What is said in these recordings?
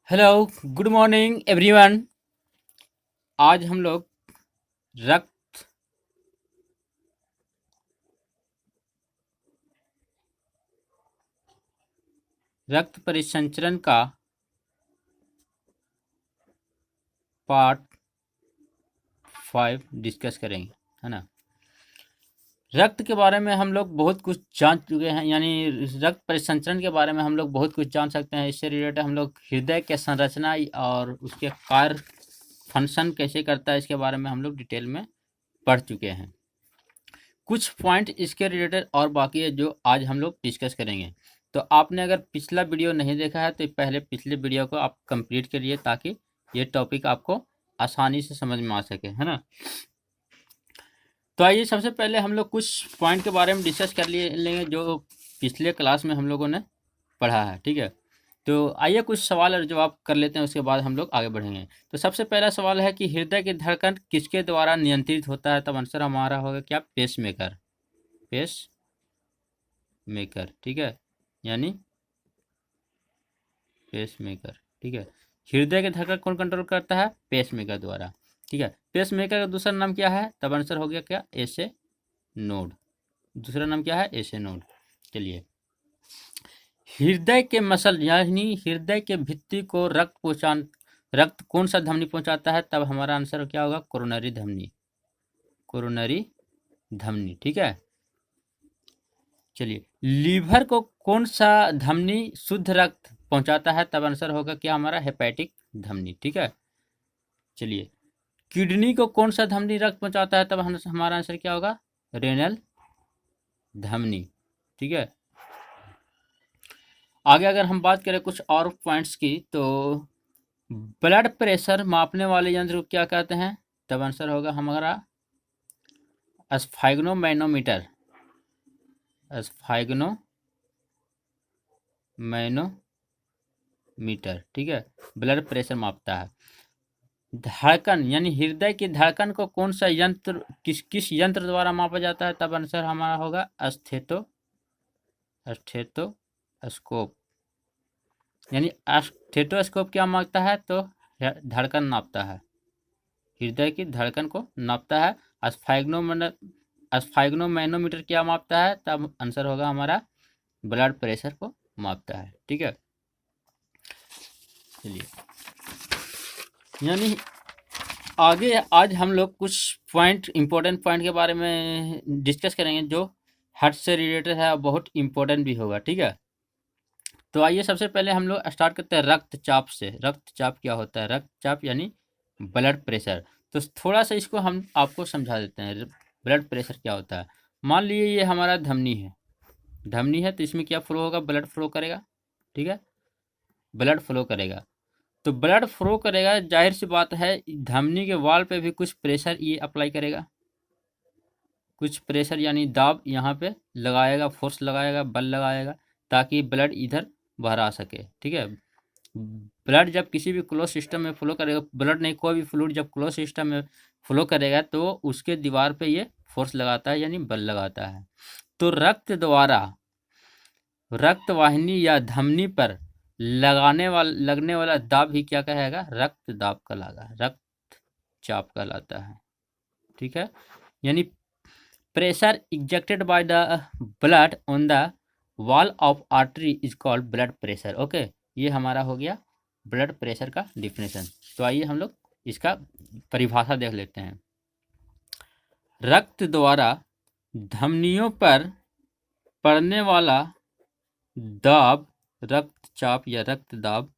Hello, good morning everyone. आज हम लोग रक्त रक्त परिसंचरण का पार्ट 5 डिस्कस करेंगे, है ना। रक्त के बारे में हम लोग बहुत कुछ जान चुके हैं, यानी रक्त परिसंचरण के बारे में हम लोग बहुत कुछ जान सकते हैं। इससे रिलेटेड हम लोग हृदय के संरचना और उसके कार्य फंक्शन कैसे करता है, इसके बारे में हम लोग डिटेल में पढ़ चुके हैं। कुछ पॉइंट इसके रिलेटेड और बाकी है जो आज हम लोग डिस्कस करेंगे। तो आपने अगर पिछला वीडियो नहीं देखा है तो पहले पिछले वीडियो को आप कंप्लीट करिए, ताकि ये टॉपिक आपको आसानी से समझ में आ सके, है ना। तो आइए सबसे पहले हम लोग कुछ पॉइंट के बारे में डिस्कस कर लिए लेंगे जो पिछले क्लास में हम लोगों ने पढ़ा है, ठीक है। तो आइए कुछ सवाल और जवाब कर लेते हैं, उसके बाद हम लोग आगे बढ़ेंगे। तो सबसे पहला सवाल है कि हृदय की धड़कन किसके द्वारा नियंत्रित होता है। तब आंसर हमारा होगा क्या? Pace maker. पेस मेकर, ठीक है, यानी पेस मेकर, ठीक है। हृदय के धड़कन कौन कंट्रोल करता है? पेस मेकर द्वारा, ठीक है। पेस मेकर का दूसरा नाम क्या है? तब आंसर हो गया क्या? एसे नोड। दूसरा नाम क्या है? एसे नोड। चलिए, हृदय के मसल यानी हृदय के भित्ति को रक्त कौन सा धमनी पहुंचाता है? तब हमारा आंसर क्या होगा? कोरोनरी धमनी। कोरोनरी धमनी, ठीक है। चलिए, लीवर को कौन सा धमनी शुद्ध रक्त पहुंचाता है? तब आंसर होगा क्या हमारा? हेपेटिक धमनी, ठीक है। चलिए, किडनी को कौन सा धमनी रक्त पहुंचाता है? तब हमारा आंसर क्या होगा? रेनल धमनी, ठीक है। आगे अगर हम बात करें कुछ और पॉइंट्स की, तो ब्लड प्रेशर मापने वाले यंत्र को क्या कहते हैं? तब आंसर होगा हमारा स्फाइग्नोमैनोमीटर। स्फाइग्नोमैनोमीटर, ठीक है, ब्लड प्रेशर मापता है। धड़कन यानी हृदय की धड़कन को कौन सा यंत्र किस यंत्र द्वारा मापा जाता है? तब आंसर हमारा होगा स्टेथोस्कोप। यानी स्टेथोस्कोप क्या मापता है? तो धड़कन नापता है, हृदय की धड़कन को नापता है। स्फाइग्नोमैनोमीटर क्या मापता है? तब आंसर होगा हमारा ब्लड प्रेशर को मापता है, ठीक है। चलिए, यानी आगे आज हम लोग कुछ इम्पोर्टेंट पॉइंट के बारे में डिस्कस करेंगे जो हार्ट से रिलेटेड है और बहुत इम्पोर्टेंट भी होगा, ठीक है। तो आइए सबसे पहले हम लोग स्टार्ट करते हैं रक्तचाप से। रक्तचाप क्या होता है? रक्तचाप यानी ब्लड प्रेशर। तो थोड़ा सा इसको हम आपको समझा देते हैं, ब्लड प्रेशर क्या होता है। मान लीजिए ये हमारा धमनी है, तो इसमें क्या फ्लो होगा? ब्लड फ्लो करेगा, ठीक है, ब्लड फ्लो करेगा। तो ब्लड फ्लो करेगा, जाहिर सी बात है धमनी के वॉल पे भी कुछ प्रेशर ये अप्लाई करेगा, कुछ प्रेशर यानी दाब यहाँ पे लगाएगा, फोर्स लगाएगा, बल लगाएगा, ताकि ब्लड इधर बाहर आ सके, ठीक है। ब्लड जब किसी भी क्लोज सिस्टम में फ्लो करेगा, ब्लड नहीं कोई भी फ्लूइड जब क्लोज सिस्टम में फ्लो करेगा तो उसके दीवार पे ये फोर्स लगाता है, यानी बल लगाता है। तो रक्त वाहिनी या धमनी पर लगने वाला दाब ही क्या कहेगा? रक्त दाब कहलाएगा, रक्तचाप कहलाता है, ठीक है। यानी pressure injected by the blood on the wall of artery is called blood pressure. Okay, ये हमारा हो गया ब्लड प्रेशर का डिफिनेशन। तो आइए हम लोग इसका परिभाषा देख लेते हैं। रक्त द्वारा धमनियों पर पड़ने वाला दाब रक्तचाप या रक्त दाब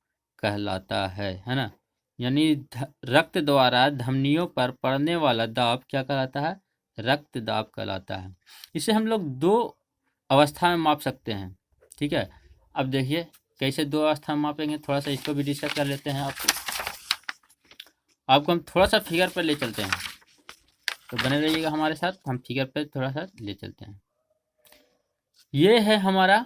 कहलाता है ना। यानी रक्त द्वारा धमनियों पर पड़ने वाला दाब क्या कहलाता है? रक्त दाब कहलाता है। इसे हम लोग दो अवस्था में माप सकते हैं, ठीक है। अब देखिए कैसे दो अवस्था में मापेंगे, थोड़ा सा इसको भी डिस्कस कर लेते हैं। आपको हम थोड़ा सा फिगर पर ले चलते हैं, तो बने रहिएगा हमारे साथ, हम फिगर पर थोड़ा सा ले चलते हैं। ये है हमारा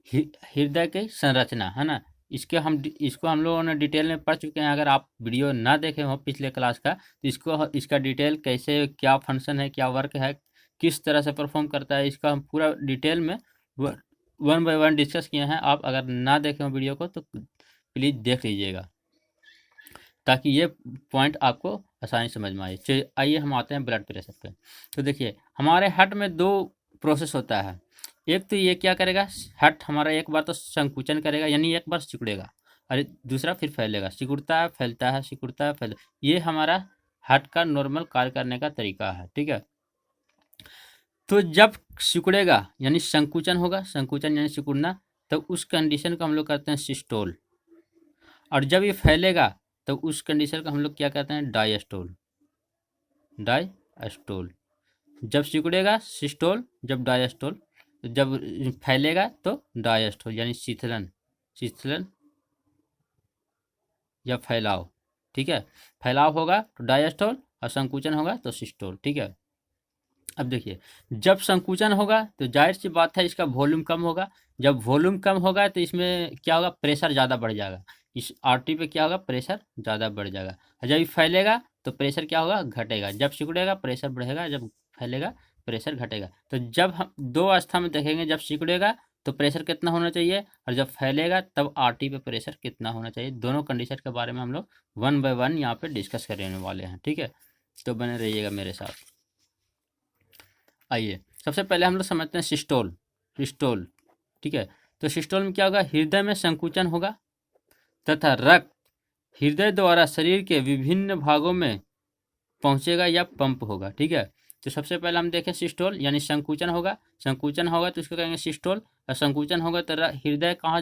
हृदय की संरचना, है ना। इसको हम लोगों ने डिटेल में पढ़ चुके हैं। अगर आप वीडियो ना देखे हो पिछले क्लास का, तो इसका डिटेल कैसे, क्या फंक्शन है, क्या वर्क है, किस तरह से परफॉर्म करता है, इसका हम पूरा डिटेल में 1 बाय 1 डिस्कस किए हैं। आप अगर ना देखे हो वीडियो को तो प्लीज़ देख लीजिएगा ताकि ये पॉइंट आपको आसानी समझ में आए। चलिए आइए हम आते हैं ब्लड प्रेशर पे। तो देखिए हमारे हार्ट में दो प्रोसेस होता है। एक तो ये क्या करेगा, हार्ट हमारा एक बार तो संकुचन करेगा यानी एक बार सिकुड़ेगा और दूसरा फिर फैलेगा, सिकुड़ता है फैलता है, सिकुड़ता है फैलता है। ये हमारा हार्ट का नॉर्मल कार्य करने का तरीका है, ठीक है। तो जब सिकुड़ेगा यानी संकुचन होगा, संकुचन यानी सिकुड़ना, तो उस कंडीशन को हम लोग कहते हैं सिस्टोल। और जब ये फैलेगा तो उस कंडीशन को हम लोग क्या कहते हैं, डायस्टोल। डायस्टोल। जब सिकुड़ेगा सिस्टोल, जब डायस्टोल, जब फैलेगा तो डायस्टोल यानी शीतलन, शीतलन या फैलाव, ठीक है। फैलाव होगा तो डायस्टोल और संकुचन होगा तो सिस्टोल, ठीक है। अब देखिए जब संकुचन होगा तो जाहिर सी बात है इसका वॉल्यूम कम होगा। जब वॉल्यूम कम होगा तो इसमें क्या होगा, प्रेशर ज़्यादा बढ़ जाएगा। इस आरटी पे क्या होगा, प्रेशर ज़्यादा बढ़ जाएगा। और जब ये फैलेगा तो प्रेशर क्या होगा, घटेगा। जब सिकुड़ेगा प्रेशर बढ़ेगा, जब फैलेगा प्रेशर घटेगा। तो जब हम दो अवस्था में देखेंगे, जब सिकुड़ेगा तो प्रेशर कितना होना चाहिए और जब फैलेगा तब आरटी पे प्रेशर कितना होना चाहिए। दोनों कंडीशन के बारे में हम लोग वन बाय वन यहाँ पे डिस्कस करने वाले हैं, ठीक है। तो बने रहिएगा मेरे साथ। आइए सबसे पहले हम लोग समझते हैं सिस्टोल। सिस्टोल, ठीक है। तो सिस्टोल में क्या होगा, हृदय में संकुचन होगा तथा रक्त हृदय द्वारा शरीर के विभिन्न भागों में पहुंचेगा या पंप होगा, ठीक है। तो सबसे पहले हम देखें सिस्टोल यानी संकुचन होगा। संकुचन होगा तो इसको कहेंगे सिस्टोल। और संकुचन होगा तो हृदय कहाँ,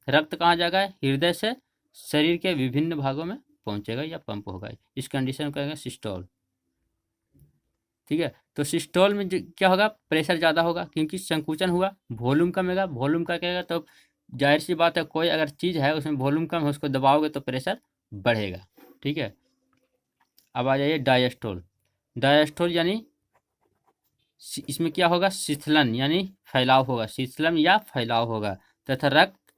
रक्त कहाँ जाएगा, हृदय से शरीर के विभिन्न भागों में पहुंचेगा या पंप होगा। इस कंडीशन को कहेंगे सिस्टोल, ठीक है। तो सिस्टोल में क्या होगा, प्रेशर ज़्यादा होगा क्योंकि संकुचन हुआ, वॉल्यूम कमेगा। वॉल्यूम का कहेगा तो जाहिर सी बात है, कोई अगर चीज़ है उसमें वॉल्यूम कम है, उसको दबाओगे तो प्रेशर बढ़ेगा, ठीक है। अब आ जाइए डायस्टोल। डायस्टोल यानी इसमें क्या होगा, शीतलन यानी फैलाव होगा, शीतलन या फैलाव होगा तथा रक्त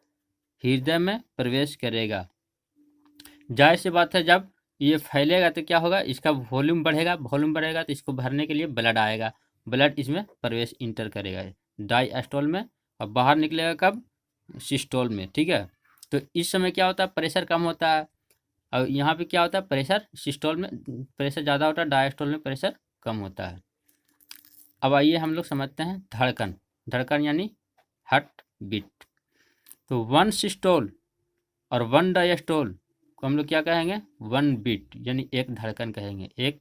हृदय में प्रवेश करेगा। जाहिर सी बात है जब ये फैलेगा तो क्या होगा, इसका वॉल्यूम बढ़ेगा। वॉल्यूम बढ़ेगा तो इसको भरने के लिए ब्लड आएगा, ब्लड इसमें प्रवेश इंटर करेगा डायस्टोल में और बाहर निकलेगा कब, सिस्टोल में, ठीक है। तो इस समय क्या होता है, प्रेशर कम होता है और यहाँ पे क्या होता है, प्रेशर सिस्टोल में प्रेशर ज़्यादा होता है, डायस्टोल में प्रेशर कम होता है। अब आइए हम लोग समझते हैं धड़कन। धड़कन यानी हार्ट बीट। तो वन सिस्टोल और वन डायस्टोल को हम लोग क्या कहेंगे, वन बीट यानी एक धड़कन कहेंगे, एक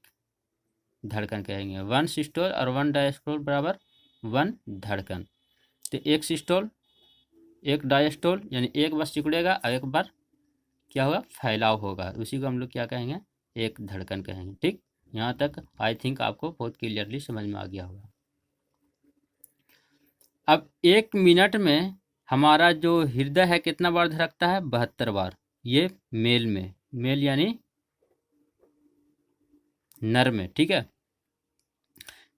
धड़कन कहेंगे। वन सिस्टोल और वन डायस्टोल बराबर वन धड़कन। तो एक सिस्टोल एक डायस्टोल यानी एक बार सिकुड़ेगा और एक बार क्या होगा, फैलाव होगा, उसी को हम लोग क्या कहेंगे, एक धड़कन कहेंगे, ठीक। यहाँ तक आई थिंक आपको बहुत क्लियरली समझ में आ गया होगा। अब एक मिनट में हमारा जो हृदय है कितना बार धड़कता है, 72 बार। ये मेल में, मेल यानी नर में, ठीक है।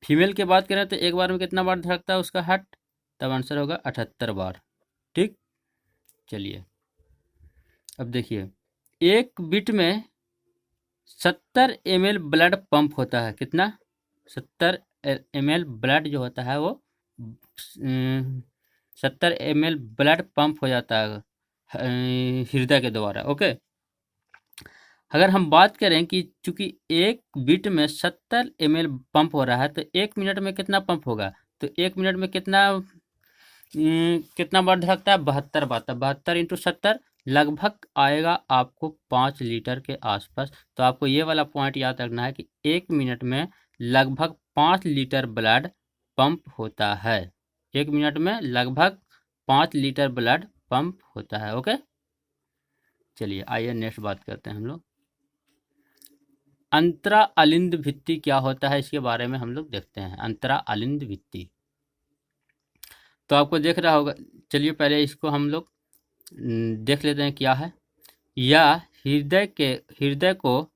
फीमेल की बात करें तो एक बार में कितना बार धड़कता है उसका हार्ट, तब आंसर होगा 78 बार, ठीक। चलिए अब देखिए एक बीट में 70 ml ब्लड पंप होता है। कितना, 70 ml ब्लड जो होता है वो 70 ml ब्लड पंप हो जाता है हृदय के द्वारा, ओके। अगर हम बात करें कि चूंकि एक बीट में 70 ml पंप हो रहा है तो एक मिनट में कितना पंप होगा, तो एक मिनट में कितना बार धड़कता है, 72 बार। तो 72 इंटू 70 लगभग आएगा आपको 5 लीटर के आसपास। तो आपको ये वाला पॉइंट याद रखना है कि एक मिनट में लगभग 5 लीटर ब्लड पंप होता है। एक मिनट में लगभग 5 लीटर ब्लड पंप होता है, ओके। चलिए आइए नेक्स्ट बात करते हैं हम लोग। अंतरा अलिंद भित्ति क्या होता है, इसके बारे में हम लोग देखते हैं। अंतरा अलिंद भित्ति तो आपको देख रहा होगा, चलिए पहले इसको हम लोग देख लेते हैं क्या है। यह हृदय को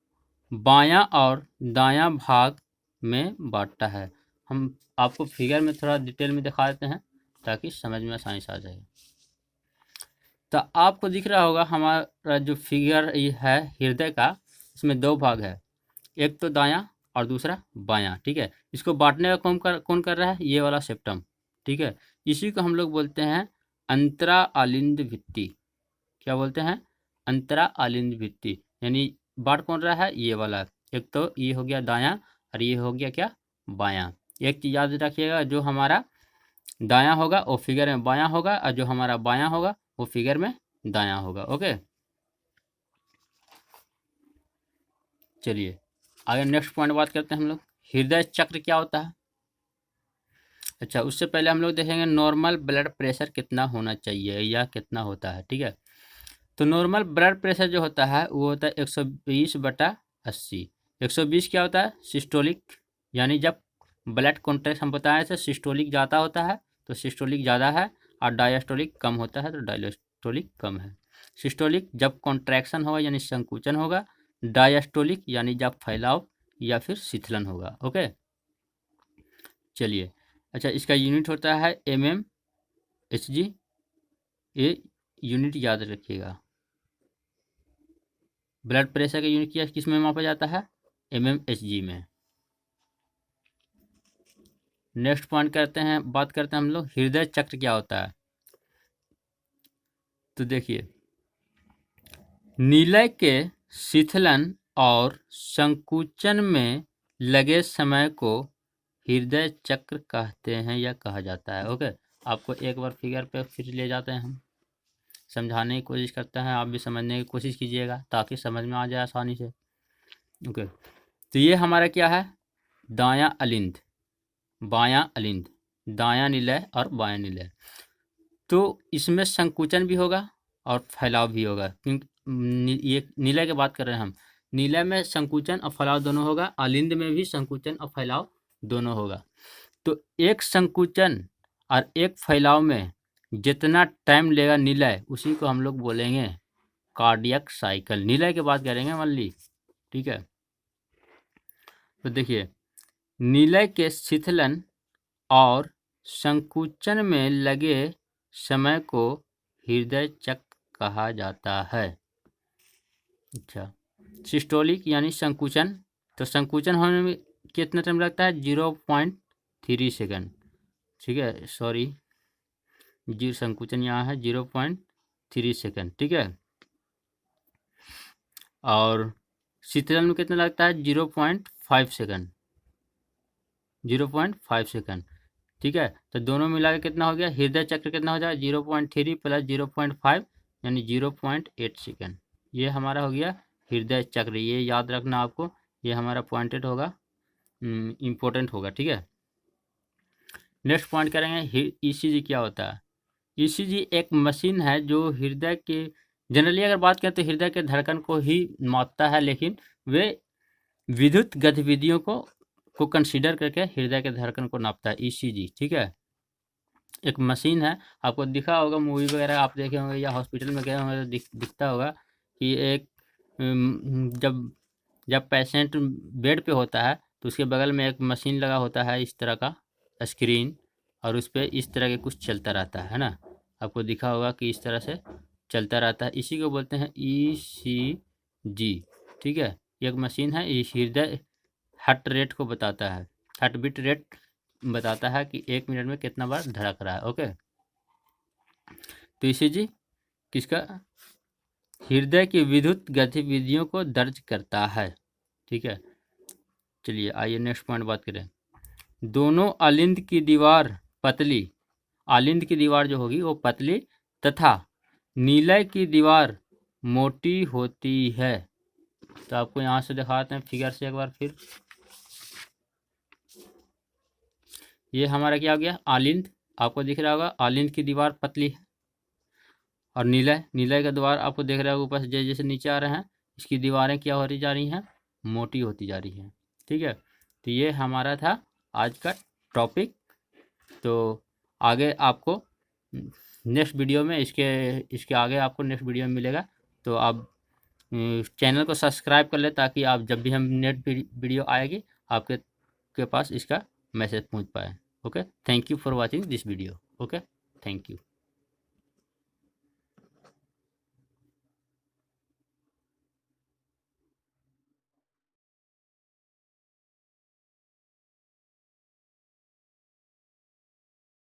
बायां और दायां भाग में बांटता है। हम आपको फिगर में थोड़ा डिटेल में दिखा देते हैं ताकि समझ में आसानी से आ जाए। तो आपको दिख रहा होगा हमारा जो फिगर है हृदय का, इसमें दो भाग है, एक तो दायां और दूसरा बायां, ठीक है। इसको बांटने का कौन कर रहा है, ये वाला सेप्टम, ठीक है। इसी को हम लोग बोलते हैं अंतरा अलिंद भित्ति। क्या बोलते हैं, अंतरा अलिंद भित्ति, यानी बांट कौन रहा है, ये वाला। एक तो ये हो गया दायां और ये हो गया क्या, बायां। एक चीज याद रखिएगा, जो हमारा दायां होगा वो फिगर में बायां होगा, और जो हमारा बायां होगा वो फिगर में दायां होगा। ओके, चलिए आगे नेक्स्ट पॉइंट बात करते हैं हम लोग, हृदय चक्र क्या होता है। अच्छा, उससे पहले हम लोग देखेंगे नॉर्मल ब्लड प्रेशर कितना होना चाहिए या कितना होता है। ठीक है, तो नॉर्मल ब्लड प्रेशर जो होता है वो होता है 120/80। 120 क्या होता है, सिस्टोलिक, यानी जब ब्लड कॉन्ट्रैक्ट हम बताए थे, सिस्टोलिक ज़्यादा होता है तो सिस्टोलिक ज़्यादा है, और डायस्टोलिक कम होता है तो डायस्टोलिक कम है। सिस्टोलिक जब कॉन्ट्रैक्शन होगा यानी संकुचन होगा, डायस्टोलिक यानी जब फैलाव या फिर शिथिलन होगा। ओके, चलिए। अच्छा, इसका यूनिट होता है mmHg, ये यूनिट याद रखिएगा। ब्लड प्रेशर का यूनिट क्या किस में मापा जाता है, mmHg में। नेक्स्ट पॉइंट करते हैं, बात करते हैं हम लोग हृदय चक्र क्या होता है। तो देखिए, नीलय के शिथिलन और संकुचन में लगे समय को हृदय चक्र कहते हैं या कहा जाता है। ओके, आपको एक बार फिगर पे फिर ले जाते हैं, हम समझाने की कोशिश करते हैं, आप भी समझने की कोशिश कीजिएगा ताकि समझ में आ जाए आसानी से। ओके, तो ये हमारा क्या है, दायां अलिंद, बायां अलिंद, दायां निलय और बायां निलय। तो इसमें संकुचन भी होगा और फैलाव भी होगा, क्योंकि ये निलय की बात कर रहे हैं हम। निलय में संकुचन और फैलाव दोनों होगा, अलिंद में भी संकुचन और फैलाव दोनों होगा। तो एक संकुचन और एक फैलाव में जितना टाइम लेगा निलय, उसी को हम लोग बोलेंगे कार्डियक साइकिल। निलय की बात करेंगे मान ली, ठीक है। तो देखिए, निलय के शिथिलन और संकुचन में लगे समय को हृदय चक्र कहा जाता है। अच्छा, सिस्टोलिक यानी संकुचन, तो संकुचन होने में कितना टाइम लगता है, 0.3 सेकंड। ठीक है, सॉरी, जी संकुचन यहाँ है 0.3 सेकंड। ठीक है, और शिथिलन में कितना लगता है, 0.5 सेकंड, 0.5 सेकंड। ठीक है, तो दोनों मिला के कितना हो गया, हृदय चक्र कितना हो जाए, 0.3 प्लस 0.5 यानी 0.8 सेकंड। ये हमारा हो गया हृदय चक्र। ये याद रखना आपको, ये हमारा पॉइंटेड होगा, इम्पोर्टेंट होगा। ठीक है, नेक्स्ट पॉइंट करेंगे ईसीजी क्या होता है। ईसीजी एक मशीन है जो हृदय के, जनरली अगर बात करें तो हृदय के धड़कन को ही मापता है, लेकिन वे विद्युत गतिविधियों को कंसीडर करके हृदय के धड़कन को नापता है, ईसीजी। ठीक है, एक मशीन है, आपको दिखा होगा मूवी वगैरह आप देखे होंगे या हॉस्पिटल में गए होंगे तो दिखता होगा कि एक जब जब पेशेंट बेड पे होता है तो उसके बगल में एक मशीन लगा होता है, इस तरह का स्क्रीन, और उस पर इस तरह के कुछ चलता रहता है ना, आपको दिखा होगा कि इस तरह से चलता रहता है, इसी को बोलते हैं ईसीजी। ठीक है, एक मशीन है, ये हृदय हार्ट रेट को बताता है, हार्ट बीट रेट बताता है कि 1 मिनट में कितना बार धड़क रहा है। ओके, तो ईसीजी किसका, हृदय की विद्युत गतिविधियों को दर्ज करता है। ठीक है, चलिए आइए नेक्स्ट पॉइंट बात करें। दोनों अलिंद की दीवार पतली, अलिंद की दीवार जो होगी वो पतली तथा नीलय की दीवार मोटी होती है। तो आपको यहाँ से दिखाते हैं फिगर से एक बार फिर। ये हमारा क्या हो गया, अलिंद, आपको दिख रहा होगा अलिंद की दीवार पतली है, और नीलय का दीवार आपको देख रहा होगा ऊपर से जैसे जैसे नीचे आ रहे हैं, इसकी दीवारें क्या होती जा रही हैं, मोटी होती जा रही हैं। ठीक है, तो ये हमारा था आज का टॉपिक। तो आगे आपको नेक्स्ट वीडियो में इसके आगे आपको नेक्स्ट वीडियो में मिलेगा। तो आप चैनल को सब्सक्राइब कर ले ताकि आप जब भी हम नेक्स्ट वीडियो आएगी आपके के पास इसका मैसेज पहुंच पाए। Okay, thank you for watching this video. Okay, thank you.